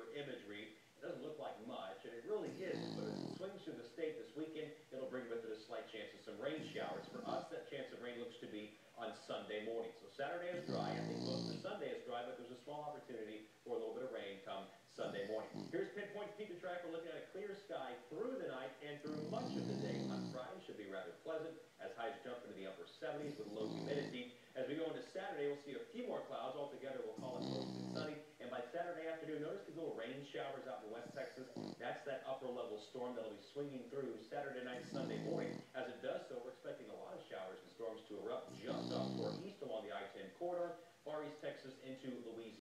newspaper imagery. It doesn't look like much, and it really is, but as it swings through the state this weekend, it'll bring with it a slight chance of some rain showers. For us, that chance of rain looks to be on Sunday morning. So Saturday is dry. I think most of Sunday is dry, but there's a small opportunity for a little bit of rain come Sunday morning. Here's pinpoint to keep the track. We're looking at a clear sky through the night and through much of the day on Friday. Should be rather pleasant as highs jump into the upper 70s with low humidity. As we go into Saturday, we'll see a few more clouds. Altogether, we'll call it mostly sunny. And by Saturday afternoon, notice these little rain showers out in West Texas. That's that upper-level storm that'll be swinging through Saturday night, Sunday morning. As it does so, we're expecting a lot of showers and storms to erupt just off toward east along the I-10 corridor, far east Texas into Louisiana.